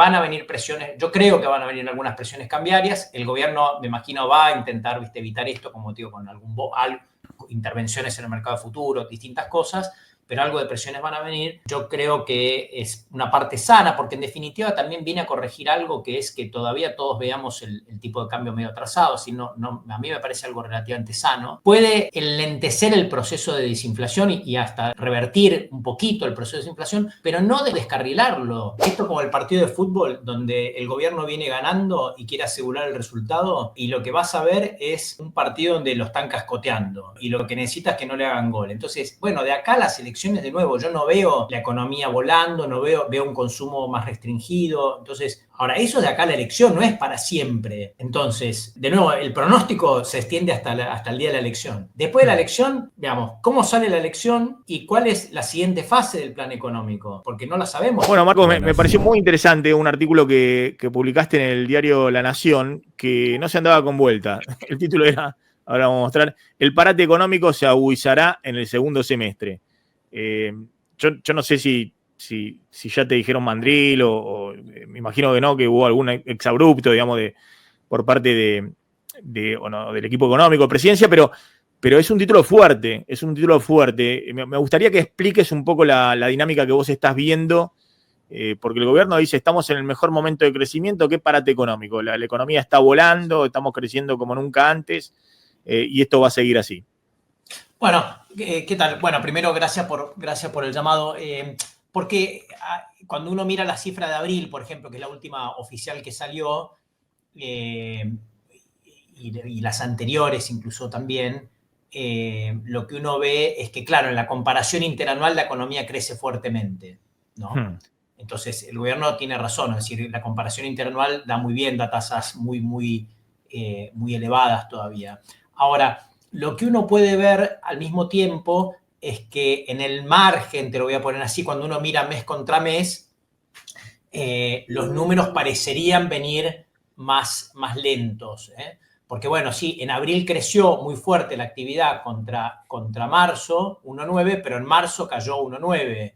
van a venir presiones, yo creo que van a venir algunas presiones cambiarias. El gobierno, me imagino, va a intentar, ¿viste?, evitar esto, como digo, con intervenciones en el mercado futuro, distintas cosas, pero algo de presiones van a venir. Yo creo que es una parte sana, porque en definitiva también viene a corregir algo que es que todavía todos veamos el tipo de cambio medio atrasado, si no, a mí me parece algo relativamente sano. Puede enlentecer el proceso de desinflación y hasta revertir un poquito el proceso de desinflación, pero no de descarrilarlo. Esto como el partido de fútbol, donde el gobierno viene ganando y quiere asegurar el resultado, y lo que vas a ver es un partido donde lo están cascoteando, y lo que necesita es que no le hagan gol. Entonces, bueno, de acá las elecciones, de nuevo, yo no veo la economía volando, no veo un consumo más restringido. Entonces, ahora, eso de acá la elección no es para siempre. Entonces, de nuevo, el pronóstico se extiende hasta el día de la elección. Después de la elección, veamos, ¿cómo sale la elección y cuál es la siguiente fase del plan económico? Porque no la sabemos. Bueno, Marcos, me pareció muy interesante un artículo que publicaste en el diario La Nación, que no se andaba con vuelta. El título era, ahora vamos a mostrar, el parate económico se agudizará en el segundo semestre. Yo no sé si ya te dijeron mandril o me imagino que no, que hubo algún exabrupto, digamos, por parte del equipo económico de presidencia, pero es un título fuerte, Me gustaría que expliques un poco la dinámica que vos estás viendo, porque el gobierno dice, estamos en el mejor momento de crecimiento, ¿qué parate económico? La economía está volando, estamos creciendo como nunca antes, y esto va a seguir así. Bueno, ¿qué tal? Bueno, primero, gracias por el llamado. Porque cuando uno mira la cifra de abril, por ejemplo, que es la última oficial que salió, y las anteriores incluso también, lo que uno ve es que, claro, en la comparación interanual la economía crece fuertemente, ¿no? Entonces, el gobierno tiene razón, es decir, la comparación interanual da muy bien, da tasas muy elevadas todavía. Ahora, lo que uno puede ver al mismo tiempo es que en el margen, te lo voy a poner así, cuando uno mira mes contra mes, los números parecerían venir más lentos, ¿eh? Porque bueno, sí, en abril creció muy fuerte la actividad contra marzo, 1,9, pero en marzo cayó 1,9.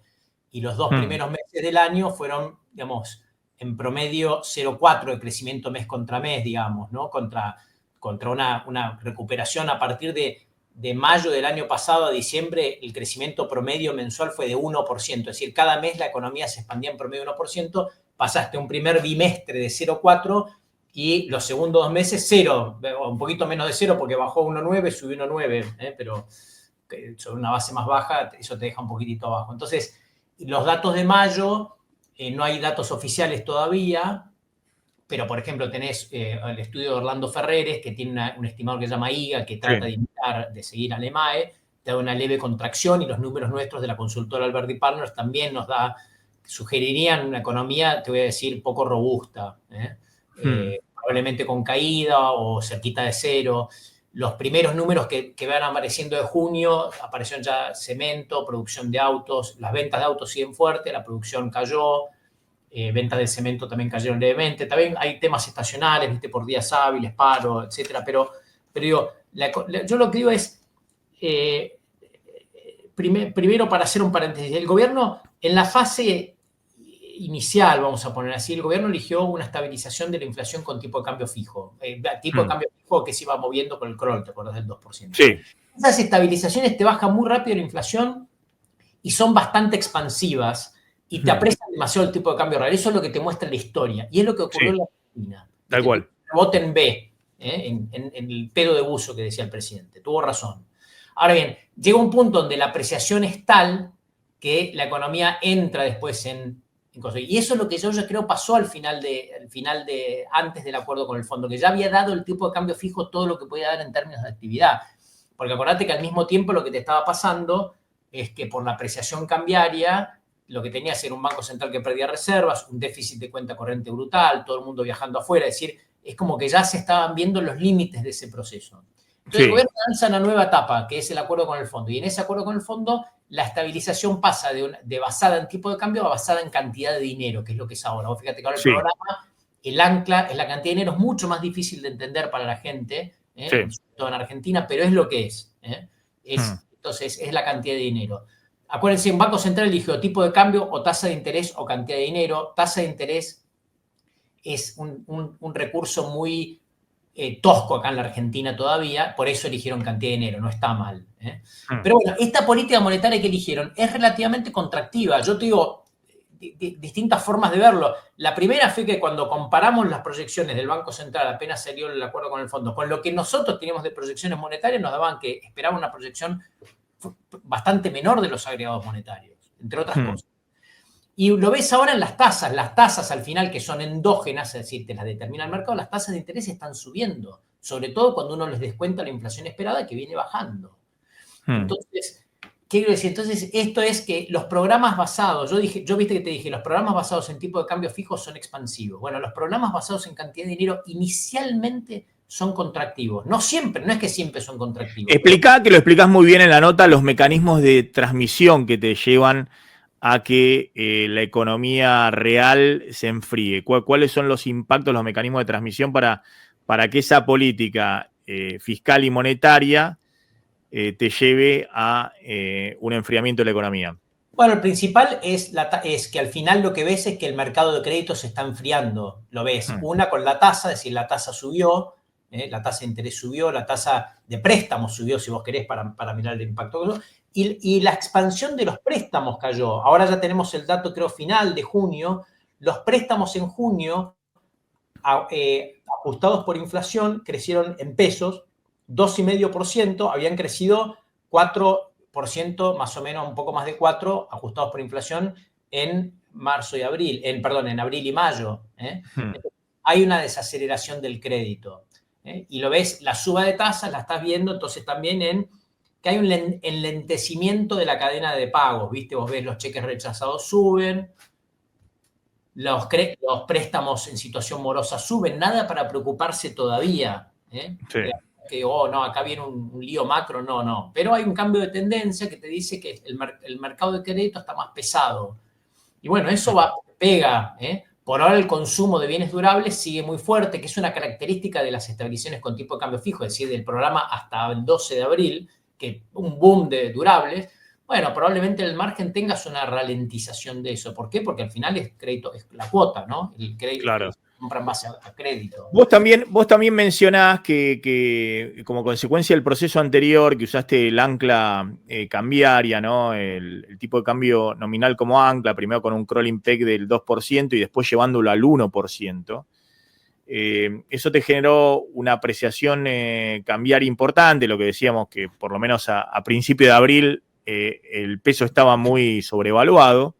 Y los dos primeros meses del año fueron, digamos, en promedio 0,4 de crecimiento mes contra mes, digamos, ¿no? Contra una recuperación a partir de mayo del año pasado a diciembre, el crecimiento promedio mensual fue de 1%. Es decir, cada mes la economía se expandía en promedio 1%, pasaste un primer bimestre de 0,4 y los segundos 2 meses 0, un poquito menos de 0 porque bajó 1,9, subió 1,9, pero sobre una base más baja eso te deja un poquitito abajo. Entonces, los datos de mayo, no hay datos oficiales todavía, pero, por ejemplo, tenés el estudio de Orlando Ferreres, que tiene un estimador que se llama IGA, que trata de seguir al EMAE, te da una leve contracción, y los números nuestros de la consultora Alberti Partners también sugerirían una economía, te voy a decir, poco robusta, probablemente con caída o cerquita de cero. Los primeros números que van apareciendo de junio, aparecieron ya cemento, producción de autos, las ventas de autos siguen fuertes, la producción cayó, ventas de cemento también cayeron levemente. También hay temas estacionales, ¿viste?, por días hábiles, paro, etcétera. Pero digo, yo lo que digo es, primero, para hacer un paréntesis, el gobierno en la fase inicial, vamos a poner así, el gobierno eligió una estabilización de la inflación con tipo de cambio fijo. Tipo de cambio fijo que se iba moviendo con el crawl, ¿te acuerdas del 2%? Sí. Esas estabilizaciones te bajan muy rápido la inflación y son bastante expansivas y te aprecian demasiado el tipo de cambio real. Eso es lo que te muestra la historia. Y es lo que ocurrió en la Argentina. Tal cual. Voten B, en el pedo de buzo que decía el presidente. Tuvo razón. Ahora bien, llega un punto donde la apreciación es tal que la economía entra después en cosas. Y eso es lo que yo creo pasó antes del acuerdo con el fondo, que ya había dado el tipo de cambio fijo todo lo que podía dar en términos de actividad. Porque acordate que al mismo tiempo lo que te estaba pasando es que por la apreciación cambiaria, lo que tenías era un banco central que perdía reservas, un déficit de cuenta corriente brutal, todo el mundo viajando afuera. Es decir, es como que ya se estaban viendo los límites de ese proceso. Entonces el gobierno lanza una nueva etapa, que es el acuerdo con el fondo. Y en ese acuerdo con el fondo, la estabilización pasa de basada en tipo de cambio a basada en cantidad de dinero, que es lo que es ahora. Vos fíjate que ahora el programa, el ancla es la cantidad de dinero, es mucho más difícil de entender para la gente, sobre todo en Argentina, pero es lo que es. Entonces, es la cantidad de dinero. Acuérdense, un banco central eligió tipo de cambio o tasa de interés o cantidad de dinero. Tasa de interés es un recurso muy tosco acá en la Argentina todavía, por eso eligieron cantidad de dinero, no está mal. Pero bueno, esta política monetaria que eligieron es relativamente contractiva. Yo te digo, distintas formas de verlo. La primera fue que cuando comparamos las proyecciones del Banco Central, apenas salió el acuerdo con el fondo, con lo que nosotros teníamos de proyecciones monetarias, nos daban que esperaban una proyección bastante menor de los agregados monetarios, entre otras cosas. Y lo ves ahora en las tasas al final que son endógenas, es decir, te las determina el mercado, las tasas de interés están subiendo, sobre todo cuando uno les descuenta la inflación esperada que viene bajando. Entonces, ¿qué quiero decir? Entonces, esto es que los programas basados, yo viste que te dije, los programas basados en tipo de cambio fijo son expansivos. Bueno, los programas basados en cantidad de dinero inicialmente son contractivos. No siempre, no es que siempre son contractivos. Explica, que lo explicás muy bien en la nota, los mecanismos de transmisión que te llevan a que la economía real se enfríe. ¿Cuáles son los impactos, los mecanismos de transmisión para que esa política fiscal y monetaria te lleve a un enfriamiento de la economía? Bueno, el principal es que al final lo que ves es que el mercado de crédito se está enfriando. Lo ves, una con la tasa, es decir, la tasa subió, la tasa de interés subió, la tasa de préstamos subió, si vos querés, para mirar el impacto. Y la expansión de los préstamos cayó. Ahora ya tenemos el dato, creo, final de junio. Los préstamos en junio, ajustados por inflación, crecieron en pesos 2,5%, habían crecido 4%, más o menos, un poco más de 4%, ajustados por inflación en marzo y abril, en abril y mayo. Hay una desaceleración del crédito. Y lo ves, la suba de tasas la estás viendo entonces también en que hay un enlentecimiento de la cadena de pagos, ¿viste? Vos ves los cheques rechazados suben, los préstamos en situación morosa suben, nada para preocuparse todavía. Sí. Que, no, acá viene un lío macro, no. Pero hay un cambio de tendencia que te dice que el mercado de crédito está más pesado. Y bueno, eso pega. Por ahora el consumo de bienes durables sigue muy fuerte, que es una característica de las estabilizaciones con tipo de cambio fijo, es decir, del programa hasta el 12 de abril, que un boom de durables. Bueno, probablemente en el margen tengas una ralentización de eso. ¿Por qué? Porque al final es crédito, es la cuota, ¿no? El crédito, claro. compran base a crédito. Vos también mencionás que como consecuencia del proceso anterior, que usaste el ancla cambiaria, ¿no? El tipo de cambio nominal como ancla, primero con un crawling peg del 2% y después llevándolo al 1%. Eso te generó una apreciación cambiaria importante, lo que decíamos que por lo menos a principio de abril el peso estaba muy sobrevaluado,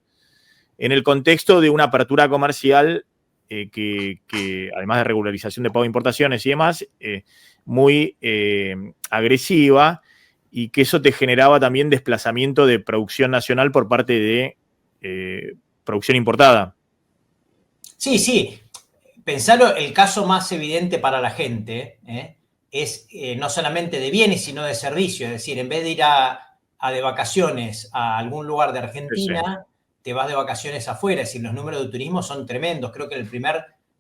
en el contexto de una apertura comercial que además de regularización de pago de importaciones y demás, muy agresiva, y que eso te generaba también desplazamiento de producción nacional por parte de producción importada. Sí. Pensalo, el caso más evidente para la gente es no solamente de bienes, sino de servicios. Es decir, en vez de ir de vacaciones a algún lugar de Argentina, te vas de vacaciones afuera. Es decir, los números de turismo son tremendos. Creo que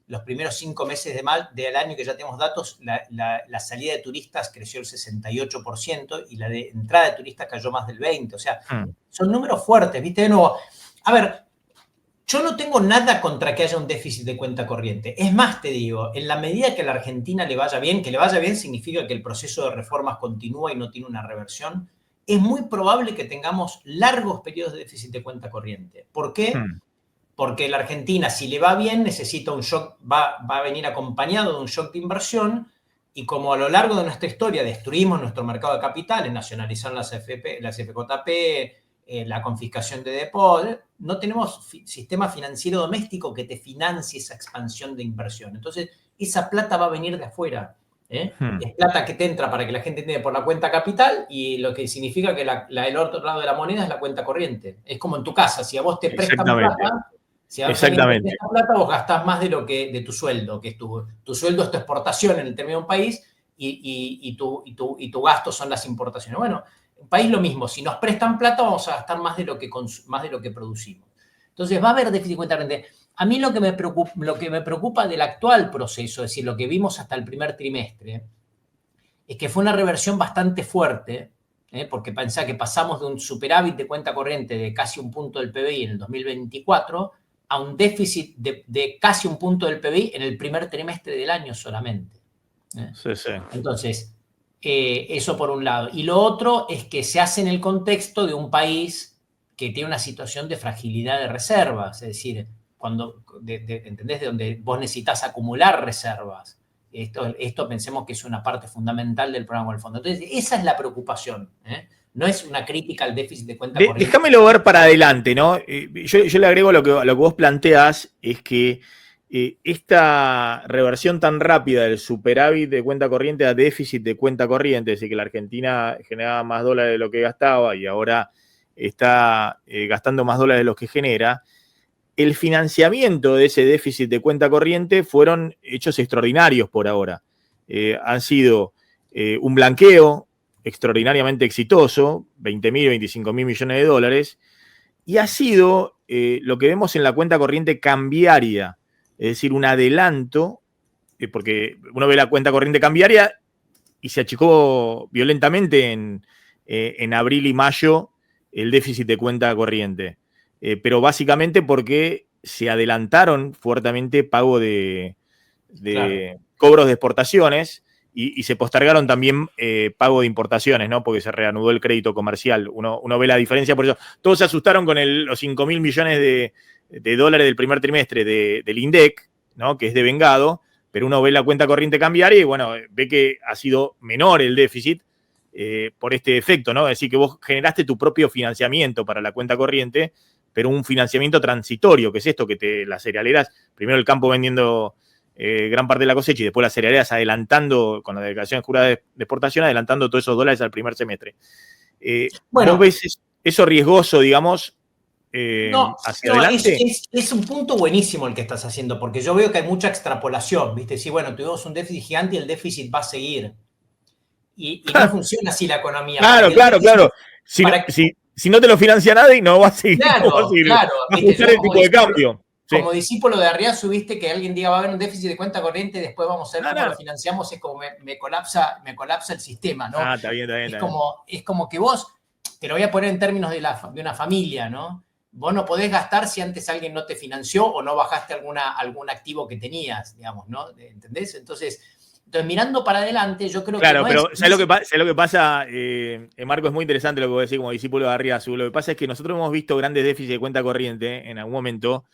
los primeros 5 meses del año que ya tenemos datos, la salida de turistas creció el 68% y la de entrada de turistas cayó más del 20%. O sea, son números fuertes, ¿viste? De nuevo, a ver, yo no tengo nada contra que haya un déficit de cuenta corriente. Es más, te digo, en la medida que a la Argentina le vaya bien, que le vaya bien significa que el proceso de reformas continúa y no tiene una reversión, es muy probable que tengamos largos periodos de déficit de cuenta corriente. ¿Por qué? Porque la Argentina, si le va bien, necesita un shock, va a venir acompañado de un shock de inversión, y como a lo largo de nuestra historia destruimos nuestro mercado de capitales, nacionalizaron las FJP, la confiscación de depósitos, no tenemos sistema financiero doméstico que te financie esa expansión de inversión. Entonces, esa plata va a venir de afuera. Es plata que te entra, para que la gente entienda, por la cuenta capital, y lo que significa que el otro lado de la moneda es la cuenta corriente. Es como en tu casa, si a vos te prestan plata, si a vos te prestan plata, vos gastás más de tu sueldo, que es tu sueldo es tu exportación en el término de un país, y tu gasto son las importaciones. Bueno, un país lo mismo, si nos prestan plata vamos a gastar más de lo que producimos. Entonces va a haber déficit de cuenta corriente. A mí lo que me preocupa del actual proceso, es decir, lo que vimos hasta el primer trimestre, es que fue una reversión bastante fuerte, porque pensá que pasamos de un superávit de cuenta corriente de casi un punto del PBI en el 2024 a un déficit de casi un punto del PBI en el primer trimestre del año solamente. Sí, sí. Entonces, eso por un lado. Y lo otro es que se hace en el contexto de un país que tiene una situación de fragilidad de reservas, es decir, ¿entendés? De donde vos necesitas acumular reservas. Esto pensemos que es una parte fundamental del programa del fondo. Entonces, esa es la preocupación. No es una crítica al déficit de cuenta corriente. Déjamelo ver para adelante, ¿no? Yo le agrego lo que vos planteás, es que esta reversión tan rápida del superávit de cuenta corriente a déficit de cuenta corriente, es decir, que la Argentina generaba más dólares de lo que gastaba y ahora está gastando más dólares de los que genera, el financiamiento de ese déficit de cuenta corriente fueron hechos extraordinarios por ahora. Han sido un blanqueo extraordinariamente exitoso, 20.000, 25.000 millones de dólares, y ha sido lo que vemos en la cuenta corriente cambiaria, es decir, un adelanto, porque uno ve la cuenta corriente cambiaria y se achicó violentamente en abril y mayo el déficit de cuenta corriente. Pero básicamente porque se adelantaron fuertemente pago de Claro. cobros de exportaciones y se postergaron también pago de importaciones, ¿no? Porque se reanudó el crédito comercial. Uno ve la diferencia, por eso todos se asustaron con los 5.000 millones de dólares del primer trimestre del INDEC, ¿no? Que es devengado, pero uno ve la cuenta corriente cambiaria y, bueno, ve que ha sido menor el déficit por este efecto, ¿no? Es decir, que vos generaste tu propio financiamiento para la cuenta corriente, pero un financiamiento transitorio, que es esto, que las cerealeras, primero el campo vendiendo gran parte de la cosecha y después las cerealeras adelantando, con la declaración jurada de exportación, adelantando todos esos dólares al primer semestre. Bueno, ¿Vos ves eso riesgoso, digamos, no, hacia no, adelante? es un punto buenísimo el que estás haciendo, porque yo veo que hay mucha extrapolación, ¿viste? Sí, bueno, tuvimos un déficit gigante y el déficit va a seguir. Y no funciona así la economía. Para Claro, que el claro, déficit, claro. para, Si no te lo financia nadie, no va a seguir, no va a claro, seguir. claro, Va a ¿viste? ajustar Yo el tipo de cambio. Sí. como discípulo de Arriazu, viste que alguien diga va a haber un déficit de cuenta corriente y después vamos a ver No, cómo lo no. financiamos, es como me colapsa el sistema, ¿no? Ah, está bien, está bien, está bien. Es como que vos, te lo voy a poner en términos de una familia, ¿no? Vos no podés gastar si antes alguien no te financió o no bajaste algún activo que tenías, digamos, ¿no? ¿Entendés? Entonces, mirando para adelante, yo creo que Claro, no es... pero ¿sabes lo que pasa? Marco, es muy interesante lo que vos decís como discípulo de Arriazu. Lo que pasa es que nosotros hemos visto grandes déficits de cuenta corriente en algún momento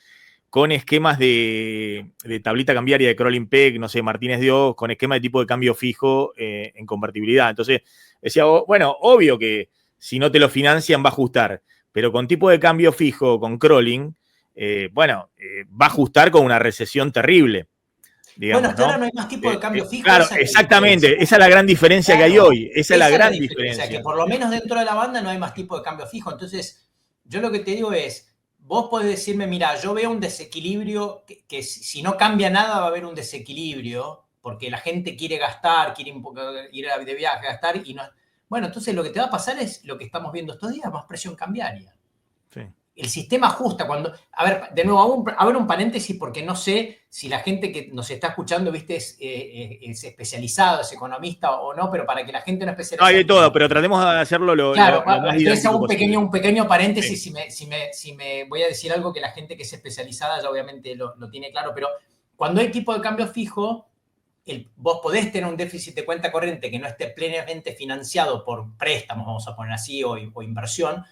con esquemas de tablita cambiaria de crawling peg, no sé, Martínez Dios, con esquema de tipo de cambio fijo en convertibilidad. Entonces, decía, bueno, obvio que si no te lo financian va a ajustar, pero con tipo de cambio fijo, con crawling, va a ajustar con una recesión terrible, Bueno, digamos, hasta ahora ¿no? no hay más tipo de cambio fijo, Claro, esa es la diferencia. exactamente, esa es la gran diferencia que hay Claro, hoy, esa es la esa es la gran diferencia, que diferencia. por lo menos dentro de la banda no hay más tipo de cambio fijo. Entonces, yo lo que te digo es, vos podés decirme, mira, yo veo un desequilibrio, que si no cambia nada va a haber un desequilibrio, porque la gente quiere gastar, quiere ir de viaje, gastar, y no... Bueno, entonces lo que te va a pasar es lo que estamos viendo estos días, más presión cambiaria. Sí. El sistema ajusta cuando... A ver, de nuevo, hago un paréntesis porque no sé si la gente que nos está escuchando, viste, es especializado, es economista o no, pero para que la gente no No, hay especialice... de todo, pero tratemos de hacerlo Claro, lo más entonces hago didáctico posible. un pequeño paréntesis, Sí. si me voy a decir algo que la gente que es especializada ya obviamente lo tiene claro, pero cuando hay tipo de cambio fijo, vos podés tener un déficit de cuenta corriente que no esté plenamente financiado por préstamos, vamos a poner así, o inversión,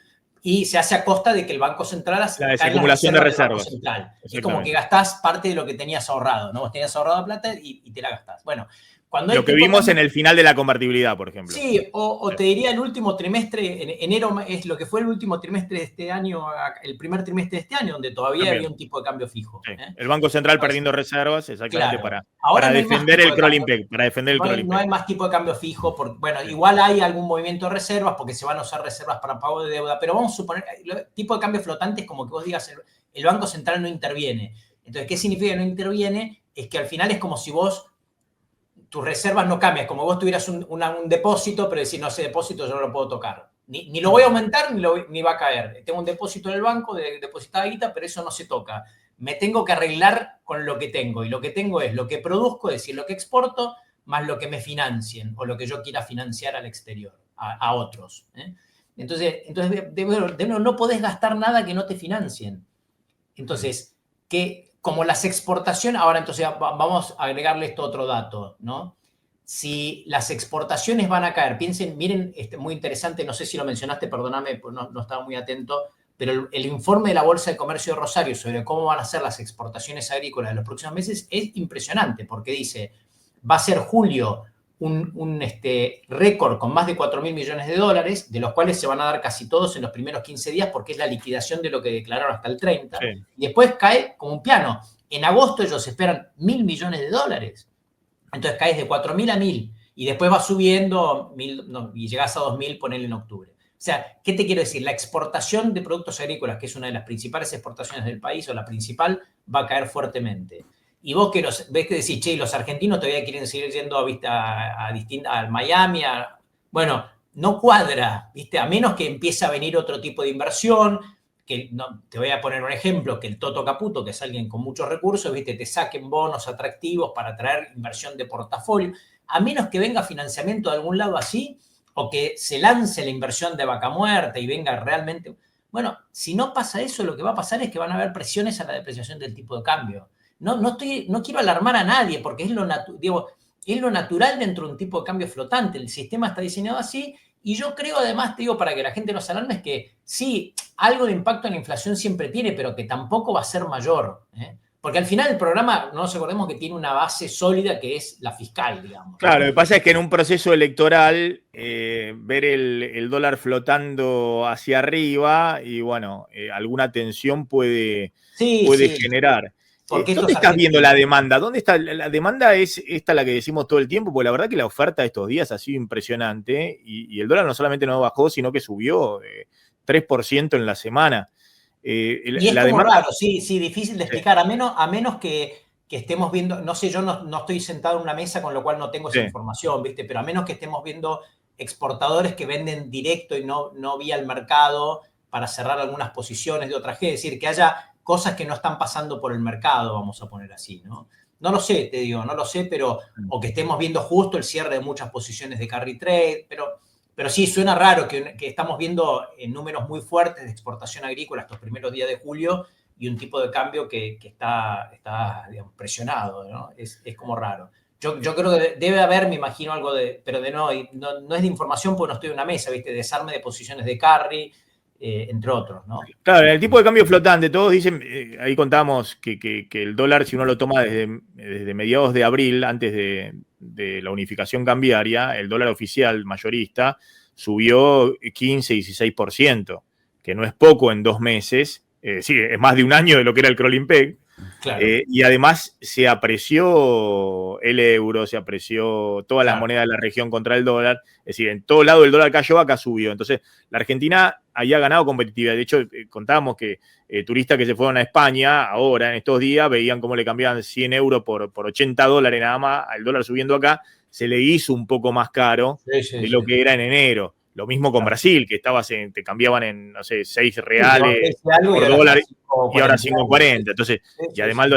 y se hace a costa de que el Banco Central La cae en las desacumulación de reservas del Banco reservas. Central. Es como que Exactamente. gastás parte de lo que tenías ahorrado, ¿no? Vos tenías ahorrado plata y te la gastás. Bueno, cuando hay Lo que tipo de vimos cambio... en el final de la convertibilidad, por ejemplo. Sí, o te diría el último trimestre, en enero es lo que fue el último trimestre de este año, el primer trimestre de este año, donde todavía había También. un tipo de cambio fijo. Sí. El Banco Central Entonces, perdiendo reservas, exactamente, claro, ahora para no hay más defender tipo el de crawling cambio, peg, para defender el crawling no peg. hay más tipo de cambio fijo, porque, bueno, Sí. igual hay algún movimiento de reservas porque se van a usar reservas para pago de deuda, pero vamos a suponer, el tipo de cambio flotante es como que vos digas, el Banco Central no interviene. Entonces, ¿qué significa que no interviene? Es que al final es como si vos tus reservas no cambian, como vos tuvieras un depósito, pero decir, no, ese depósito yo no lo puedo tocar. Ni lo voy a aumentar ni va a caer. Tengo un depósito en el banco de depositada guita, pero eso no se toca. Me tengo que arreglar con lo que tengo. Y lo que tengo es lo que produzco, es decir, lo que exporto, más lo que me financien o lo que yo quiera financiar al exterior, a otros. Entonces no podés gastar nada que no te financien. Entonces, que como las exportaciones, ahora entonces vamos a agregarle esto otro dato, ¿no? Si las exportaciones van a caer, piensen, miren, muy interesante, no sé si lo mencionaste, perdóname, pues no estaba muy atento, pero el informe de la Bolsa de Comercio de Rosario sobre cómo van a ser las exportaciones agrícolas en los próximos meses es impresionante, porque dice, va a ser julio un récord con más de 4.000 millones de dólares, de los cuales se van a dar casi todos en los primeros 15 días, porque es la liquidación de lo que declararon hasta el 30, Sí. y después cae como un piano. En agosto ellos esperan 1.000 millones de dólares. Entonces caes de 4.000 a 1.000 y después vas subiendo y llegas a 2.000, ponele en octubre. O sea, ¿qué te quiero decir? La exportación de productos agrícolas, que es una de las principales exportaciones del país o la principal, va a caer fuertemente. Y vos ves que decís, che, los argentinos todavía quieren seguir yendo a Miami, bueno, no cuadra, ¿viste? A menos que empiece a venir otro tipo de inversión, que no, te voy a poner un ejemplo, que el Toto Caputo, que es alguien con muchos recursos, ¿viste? Te saquen bonos atractivos para atraer inversión de portafolio, a menos que venga financiamiento de algún lado así, o que se lance la inversión de vaca muerta y venga realmente... Bueno, si no pasa eso, lo que va a pasar es que van a haber presiones a la depreciación del tipo de cambio. No quiero alarmar a nadie, porque es lo natural dentro de un tipo de cambio flotante. El sistema está diseñado así, y yo creo, además, te digo, para que la gente no se alarme, es que sí, algo de impacto en la inflación siempre tiene, pero que tampoco va a ser mayor. Porque al final el programa, no nos acordemos que tiene una base sólida que es la fiscal, digamos. Claro, lo que pasa es que en un proceso electoral, ver el dólar flotando hacia arriba y bueno, alguna tensión puede Sí. generar. Porque ¿Dónde estás viendo la demanda? ¿Dónde está? La demanda es esta la que decimos todo el tiempo, porque la verdad que la oferta de estos días ha sido impresionante y el dólar no solamente no bajó, sino que subió 3% en la semana. Y es la como demanda, raro, sí, difícil de explicar, a menos que estemos viendo, no sé, yo no estoy sentado en una mesa, con lo cual no tengo esa sí. información, ¿viste? Pero a menos que estemos viendo exportadores que venden directo y no vía el mercado para cerrar algunas posiciones de otra gente, es decir, que haya cosas que no están pasando por el mercado, vamos a poner así, ¿no? No lo sé, te digo, no lo sé, pero, o que estemos viendo justo el cierre de muchas posiciones de carry trade, pero sí, suena raro que estamos viendo números muy fuertes de exportación agrícola estos primeros días de julio y un tipo de cambio que está digamos, presionado, ¿no? Es como raro. Yo creo que debe haber, me imagino, algo de, pero no es de información porque no estoy en una mesa, ¿viste? Desarme de posiciones de carry, entre otros, ¿no? Claro, en el tipo de cambio flotante, todos dicen, ahí contamos que el dólar, si uno lo toma desde mediados de abril, antes de la unificación cambiaria, el dólar oficial mayorista subió 15-16%, que no es poco en 2 meses, sí, es más de un año de lo que era el crawling peg. Claro. Y además se apreció el euro, se apreció todas las monedas de la región contra el dólar. Es decir, en todo lado el dólar cayó, acá subió. Entonces, la Argentina ahí ha ganado competitividad. De hecho, contábamos que turistas que se fueron a España ahora, en estos días, veían cómo le cambiaban 100 euros por 80 dólares nada más, al dólar subiendo acá, se le hizo un poco más caro de lo que era en enero. Lo mismo con Brasil, que te cambiaban en, no sé, 6 reales por dólar y ahora 5.40. Entonces, y además,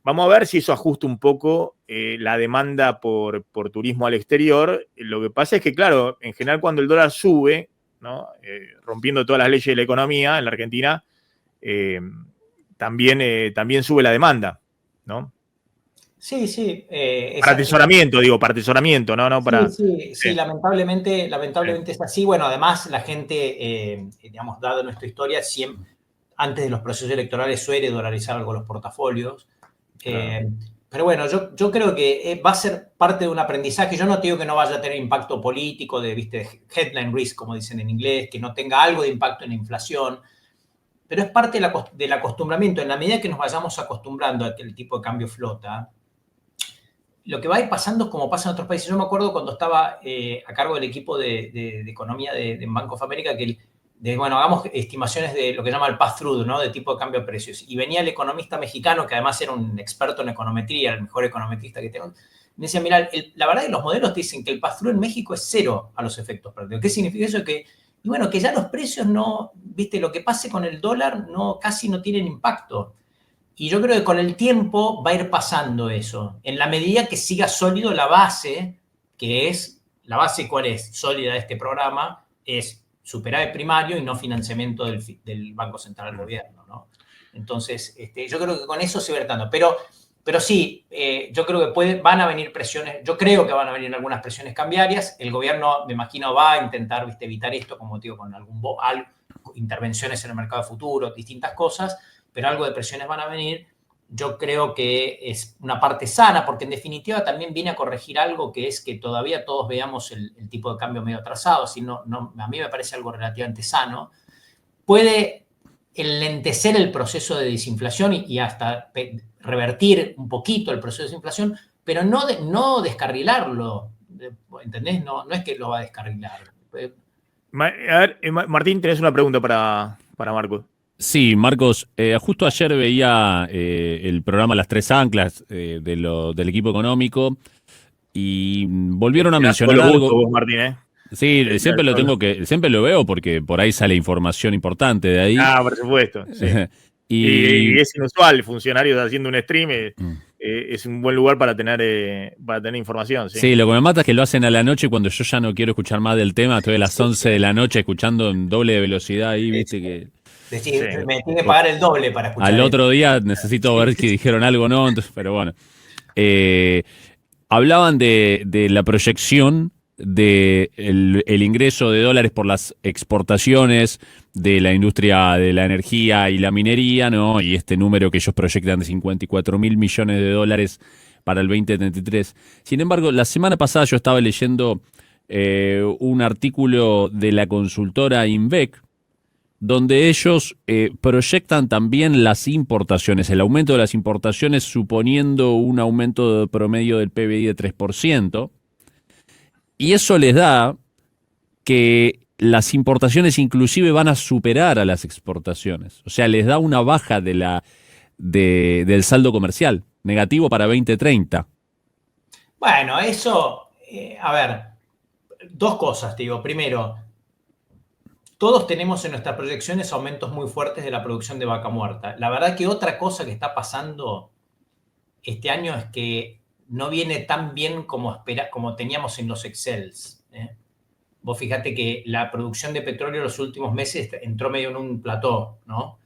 vamos a ver si eso ajusta un poco la demanda por turismo al exterior. Lo que pasa es que, claro, en general cuando el dólar sube, ¿no? Rompiendo todas las leyes de la economía en la Argentina, también sube la demanda, ¿no? Sí. Para atesoramiento, ¿no? Sí, lamentablemente es así. Bueno, además la gente, digamos, dado nuestra historia, siempre, antes de los procesos electorales suele dolarizar algo los portafolios. Claro. Pero bueno, yo creo que va a ser parte de un aprendizaje. Yo no te digo que no vaya a tener impacto político, ¿viste? Headline risk, como dicen en inglés, que no tenga algo de impacto en la inflación, pero es parte del acostumbramiento. En la medida que nos vayamos acostumbrando a que el tipo de cambio flota, lo que va a ir pasando es como pasa en otros países. Yo me acuerdo cuando estaba a cargo del equipo de economía de Bank of America, bueno, hagamos estimaciones de lo que llama el pass-through, ¿no? De tipo de cambio de precios. Y venía el economista mexicano, que además era un experto en econometría, el mejor econometrista que tengo. Me decía, mira, la verdad es que los modelos te dicen que el pass-through en México es cero a los efectos prácticos. ¿Qué significa eso? Y bueno, que ya los precios no, viste, lo que pase con el dólar casi no tienen impacto. Y yo creo que con el tiempo va a ir pasando eso, en la medida que siga sólido la base, la base cuál es sólida de este programa, es superávit primario y no financiamiento del Banco Central del Gobierno, ¿no? Entonces, yo creo que con eso se va tratando. Pero sí, yo creo que van a venir presiones, yo creo que van a venir algunas presiones cambiarias. El gobierno, me imagino, va a intentar, ¿viste?, evitar esto, como digo, con intervenciones en el mercado de futuro, distintas cosas, pero algo de presiones van a venir. Yo creo que es una parte sana, porque en definitiva también viene a corregir algo que es que todavía todos veamos el tipo de cambio medio atrasado, a mí me parece algo relativamente sano. Puede enlentecer el proceso de desinflación y hasta revertir un poquito el proceso de desinflación, pero no descarrilarlo, ¿entendés? No es que lo va a descarrilar. A ver, Martín, tenés una pregunta para Marcos. Sí, Marcos, justo ayer veía el programa Las Tres Anclas del equipo económico y volvieron a mencionar algo. Vos, Martín, ¿eh? Sí, siempre lo veo porque por ahí sale información importante de ahí. Ah, por supuesto. Sí. y es inusual, funcionarios haciendo un stream, es un buen lugar para tener información. Sí. Sí, lo que me mata es que lo hacen a la noche cuando yo ya no quiero escuchar más del tema, estoy a las 11 de la noche escuchando en doble velocidad ahí, viste que... Decir, sí. Me tiene que pagar el doble para escuchar. Al otro día necesito ver que dijeron algo, ¿no? Entonces, pero bueno. Hablaban de la proyección de el ingreso de dólares por las exportaciones de la industria de la energía y la minería, ¿no? Y este número que ellos proyectan de 54.000 millones de dólares para el 2033. Sin embargo, la semana pasada yo estaba leyendo un artículo de la consultora INVEC, donde ellos proyectan también las importaciones, el aumento de las importaciones suponiendo un aumento de promedio del PBI de 3%, y eso les da que las importaciones inclusive van a superar a las exportaciones, o sea, les da una baja del saldo comercial, negativo para 2030. Bueno, eso, a ver, dos cosas, te digo. Primero, todos tenemos en nuestras proyecciones aumentos muy fuertes de la producción de vaca muerta. La verdad que otra cosa que está pasando este año es que no viene tan bien como teníamos en los Excels. Vos fíjate que la producción de petróleo en los últimos meses entró medio en un plató, ¿no?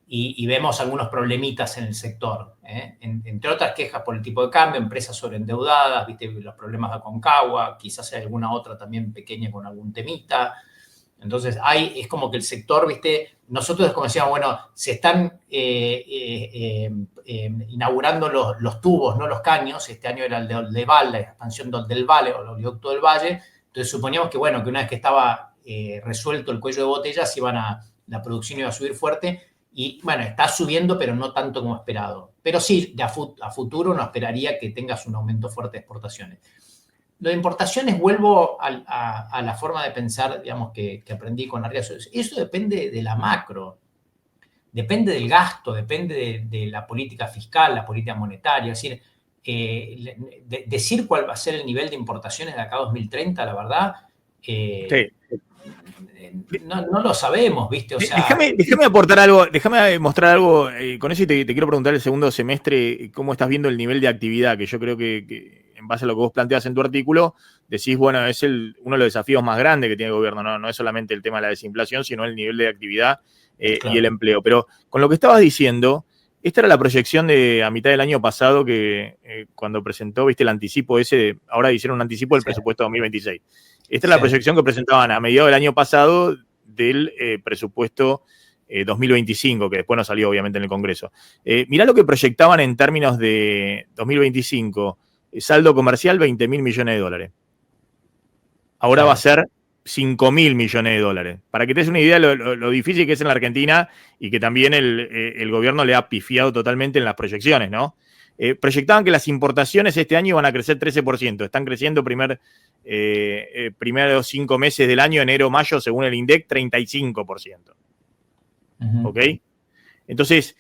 Y vemos algunos problemitas en el sector. Entre otras quejas por el tipo de cambio, empresas sobreendeudadas, ¿viste? Los problemas de Aconcagua, quizás hay alguna otra también pequeña con algún temita. Entonces, es como que el sector, ¿viste? Nosotros, como decíamos, bueno, se están inaugurando los tubos, no los caños. Este año era el de Oldeval, la expansión del Valle, o el oleoducto del Valle. Entonces, suponíamos que, bueno, que una vez que estaba resuelto el cuello de botella, la producción iba a subir fuerte. Y, bueno, está subiendo, pero no tanto como esperado. Pero sí, a futuro uno esperaría que tengas un aumento fuerte de exportaciones. Lo de importaciones, vuelvo a la forma de pensar, digamos, que aprendí con Arriaga. Eso depende de la macro, depende del gasto, depende de la política fiscal, la política monetaria. Es decir, decir cuál va a ser el nivel de importaciones de acá a 2030, la verdad, sí. No lo sabemos, ¿viste? O sea, déjame aportar algo, déjame mostrar algo. Con eso te quiero preguntar el segundo semestre, cómo estás viendo el nivel de actividad, que yo creo que en base a lo que vos planteas en tu artículo, decís, bueno, es uno de los desafíos más grandes que tiene el gobierno, no es solamente el tema de la desinflación, sino el nivel de actividad claro, y el empleo. Pero con lo que estabas diciendo, esta era la proyección de a mitad del año pasado que cuando presentó, viste, el anticipo ese, ahora hicieron un anticipo del presupuesto 2026. Esta es la proyección que presentaban a mediados del año pasado del presupuesto 2025, que después no salió obviamente en el Congreso. Mirá lo que proyectaban en términos de 2025, saldo comercial 20.000 millones de dólares. Ahora va a ser 5.000 millones de dólares. Para que te des una idea de lo difícil que es en la Argentina y que también el gobierno le ha pifiado totalmente en las proyecciones, ¿no? Proyectaban que las importaciones este año van a crecer 13%. Están creciendo primeros 5 meses del año, enero, mayo, según el INDEC, 35%. Uh-huh. ¿Ok? Entonces,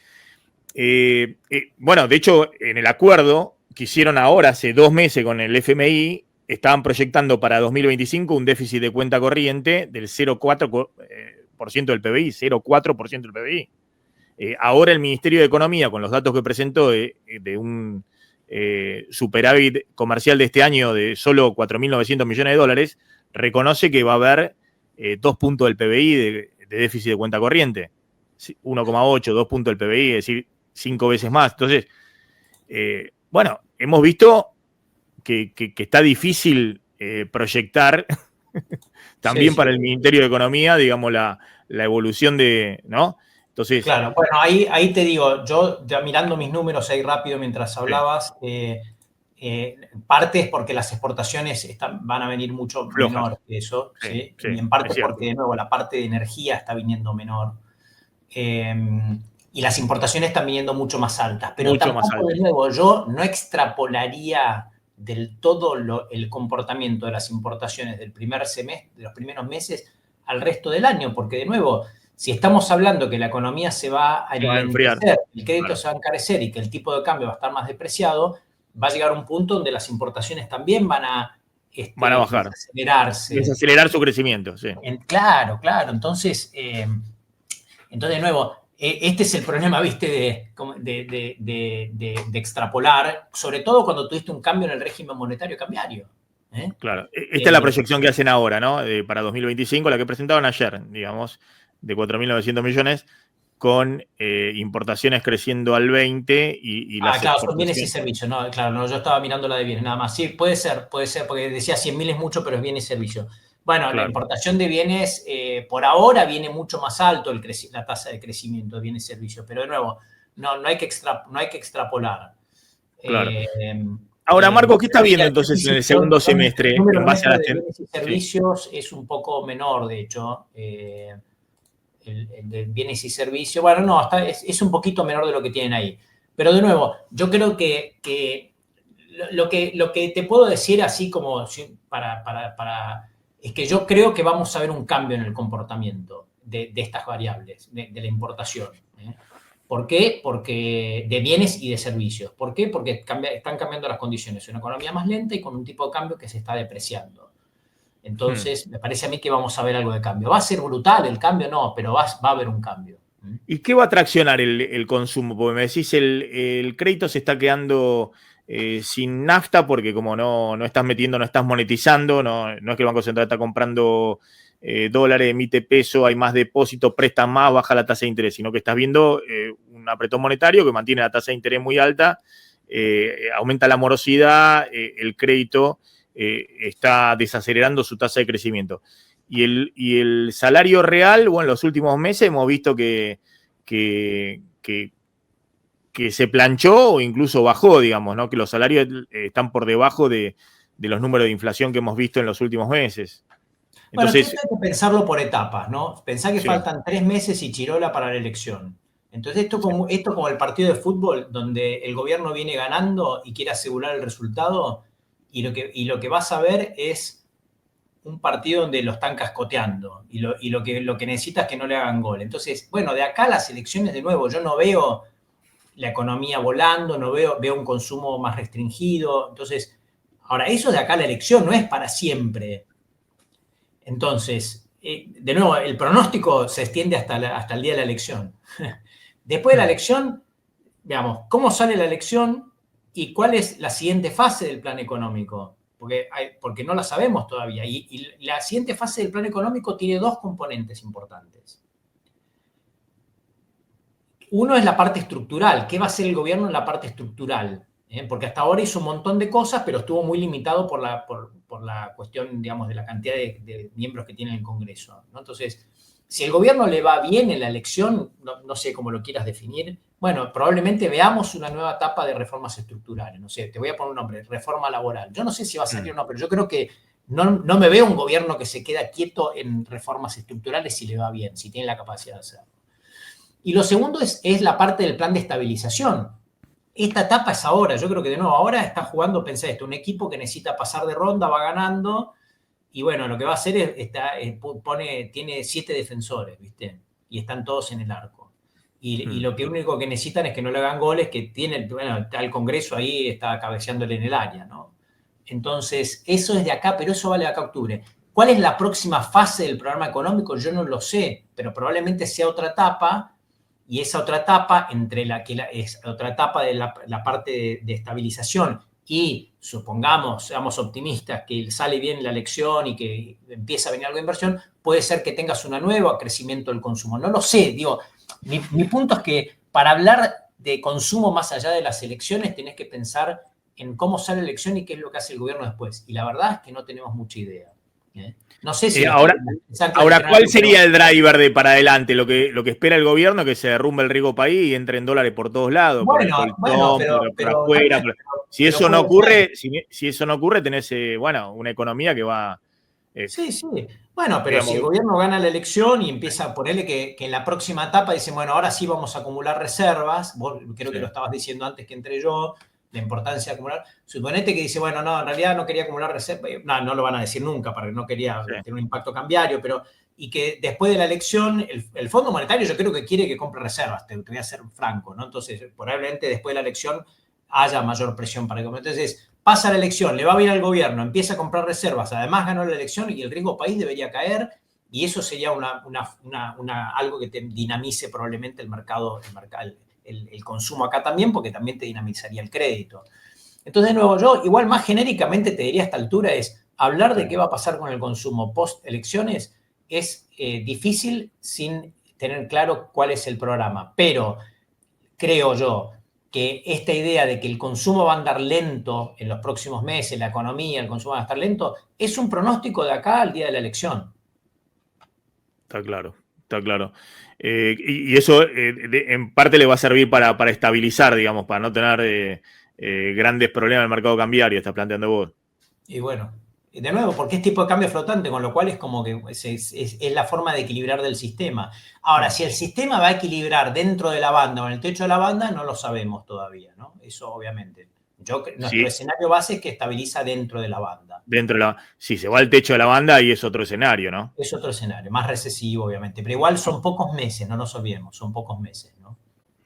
bueno, de hecho, en el acuerdo que hicieron ahora, hace 2 meses con el FMI, estaban proyectando para 2025 un déficit de cuenta corriente del 0,4% del PBI, 0,4% del PBI. Ahora el Ministerio de Economía, con los datos que presentó de un superávit comercial de este año de solo 4.900 millones de dólares, reconoce que va a haber 2 puntos del PBI de déficit de cuenta corriente. 1,8, 2 puntos del PBI, es decir, 5 veces más. Entonces, bueno, hemos visto que está difícil proyectar también para el Ministerio de Economía, digamos, la evolución ¿no? Entonces, claro, bueno, ahí te digo, yo ya mirando mis números ahí rápido mientras hablabas, parte es porque las exportaciones van a venir mucho flojas. menor que eso, Sí, y en parte es cierto. porque, de nuevo, la parte de energía está viniendo menor. Y las importaciones están viniendo mucho más altas. Pero Mucho más tampoco, de altas. nuevo, yo no extrapolaría del todo el comportamiento de las importaciones del primer semestre, de los primeros meses, al resto del año, porque, de nuevo, si estamos hablando que la economía se va a enfriar, enlentecer, el crédito claro, se va a encarecer y que el tipo de cambio va a estar más depreciado, va a llegar un punto donde las importaciones también van a bajar, desacelerarse. desacelerar su crecimiento, sí. Claro. Entonces, de nuevo, este es el problema, ¿viste? De extrapolar, sobre todo cuando tuviste un cambio en el régimen monetario cambiario. Claro, esta es la proyección que hacen ahora, ¿no? Para 2025, la que presentaron ayer, digamos, de 4.900 millones, con importaciones creciendo al 20 y las claro, son bienes y servicios. No, claro, no, yo estaba mirando la de bienes, nada más. Sí, puede ser, porque decía 100.000 es mucho, pero es bienes y servicios. Bueno, claro. La importación de bienes, por ahora viene mucho más alto la tasa de crecimiento de bienes y servicios, pero de nuevo, no hay que extrapolar. Claro. Ahora, Marco, ¿qué está viendo entonces en el segundo semestre? El número en base a las de bienes y servicios es un poco menor, de hecho. El de bienes y servicios, bueno, no, es un poquito menor de lo que tienen ahí. Pero de nuevo, yo creo que lo que te puedo decir así como es que yo creo que vamos a ver un cambio en el comportamiento de estas variables, de la importación. ¿Por qué? Porque de bienes y de servicios. ¿Por qué? Porque están cambiando las condiciones. Una economía más lenta y con un tipo de cambio que se está depreciando. Entonces, me parece a mí que vamos a ver algo de cambio. ¿Va a ser brutal el cambio? No, pero va a haber un cambio. ¿Y qué va a traccionar el consumo? Porque me decís, el crédito se está quedando sin nafta porque como no estás metiendo, no estás monetizando, no es que el Banco Central está comprando dólares, emite peso, hay más depósitos, presta más, baja la tasa de interés, sino que estás viendo un apretón monetario que mantiene la tasa de interés muy alta, aumenta la morosidad, el crédito está desacelerando su tasa de crecimiento. Y el salario real, bueno, en los últimos meses hemos visto que se planchó o incluso bajó, digamos, ¿no? Que los salarios están por debajo de los números de inflación que hemos visto en los últimos meses. Entonces, bueno, hay que pensarlo por etapas, ¿no? Pensá que faltan 3 meses y chirola para la elección. Entonces, esto como el partido de fútbol, donde el gobierno viene ganando y quiere asegurar el resultado, y lo que vas a ver es un partido donde lo están cascoteando, y lo que necesita es que no le hagan gol. Entonces, bueno, de acá a las elecciones, de nuevo, yo no veo la economía volando, no veo un consumo más restringido. Entonces, ahora, eso de acá a la elección no es para siempre. Entonces, de nuevo, el pronóstico se extiende hasta el día de la elección. Después de la elección, veamos, ¿cómo sale la elección y cuál es la siguiente fase del plan económico? Porque no la sabemos todavía. Y la siguiente fase del plan económico tiene 2 componentes importantes. Uno es la parte estructural. ¿Qué va a hacer el gobierno en la parte estructural? Porque hasta ahora hizo un montón de cosas, pero estuvo muy limitado por la cuestión, digamos, de la cantidad de miembros que tiene el Congreso, ¿no? Entonces, si el gobierno le va bien en la elección, no sé cómo lo quieras definir, bueno, probablemente veamos una nueva etapa de reformas estructurales. No sé, te voy a poner un nombre, reforma laboral. Yo no sé si va a salir o no, pero yo creo que no me veo un gobierno que se queda quieto en reformas estructurales si le va bien, si tiene la capacidad de hacerlo. Y lo segundo es la parte del plan de estabilización. Esta etapa es ahora. Yo creo que de nuevo ahora está jugando, pensé esto, un equipo que necesita pasar de ronda, va ganando, y bueno, lo que va a hacer es tiene 7 defensores, ¿viste? Y están todos en el arco. Y lo único que necesitan es que no le hagan goles, que está el Congreso ahí, está cabeceándole en el área, ¿no? Entonces, eso es de acá, pero eso vale de acá a octubre. ¿Cuál es la próxima fase del programa económico? Yo no lo sé, pero probablemente sea otra etapa. Y esa otra etapa, es otra etapa de la parte de estabilización, y supongamos, seamos optimistas, que sale bien la elección y que empieza a venir algo de inversión, puede ser que tengas una nueva crecimiento del consumo. No lo sé, digo, Mi punto es que para hablar de consumo más allá de las elecciones tenés que pensar en cómo sale la elección y qué es lo que hace el gobierno después. Y la verdad es que no tenemos mucha idea. No sé si... Ahora, ¿cuál sería el driver de para adelante? Lo que espera el gobierno, que se derrumbe el rico país y entre en dólares por todos lados, por el colchón, por afuera. Si eso no ocurre, si eso no ocurre, tenés una economía que va... Sí. Bueno, pero digamos, si el gobierno gana la elección y empieza a ponerle que en la próxima etapa dicen, bueno, ahora sí vamos a acumular reservas, vos creo que lo estabas diciendo antes que entré yo, la importancia de acumular. Suponete que dice, bueno, no, en realidad no quería acumular reservas, no lo van a decir nunca, porque no quería tener un impacto cambiario, pero y que después de la elección, el Fondo Monetario yo creo que quiere que compre reservas, te voy a ser franco, ¿no? Entonces, probablemente después de la elección haya mayor presión para que... Entonces, pasa la elección, le va bien al gobierno, empieza a comprar reservas, además ganó la elección y el riesgo país debería caer y eso sería algo que te dinamice probablemente el mercado, el consumo acá también, porque también te dinamizaría el crédito. Entonces, de nuevo, yo igual más genéricamente te diría a esta altura es hablar de qué va a pasar con el consumo post-elecciones es difícil sin tener claro cuál es el programa, pero creo yo que esta idea de que el consumo va a andar lento en los próximos meses, la economía, el consumo va a estar lento, es un pronóstico de acá al día de la elección. Está claro. Y eso en parte le va a servir para estabilizar, digamos, para no tener grandes problemas en el mercado cambiario, estás planteando vos. Y bueno, de nuevo, porque es tipo de cambio flotante, con lo cual es como que es la forma de equilibrar del sistema. Ahora, si el sistema va a equilibrar dentro de la banda o en el techo de la banda, no lo sabemos todavía, ¿no? Eso obviamente. Nuestro escenario base es que estabiliza dentro de la banda. Si se va al techo de la banda, ahí es otro escenario, ¿no? Es otro escenario, más recesivo, obviamente. Pero igual son pocos meses, no nos olvidemos, son pocos meses, ¿no?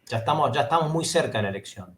Ya estamos muy cerca de la elección.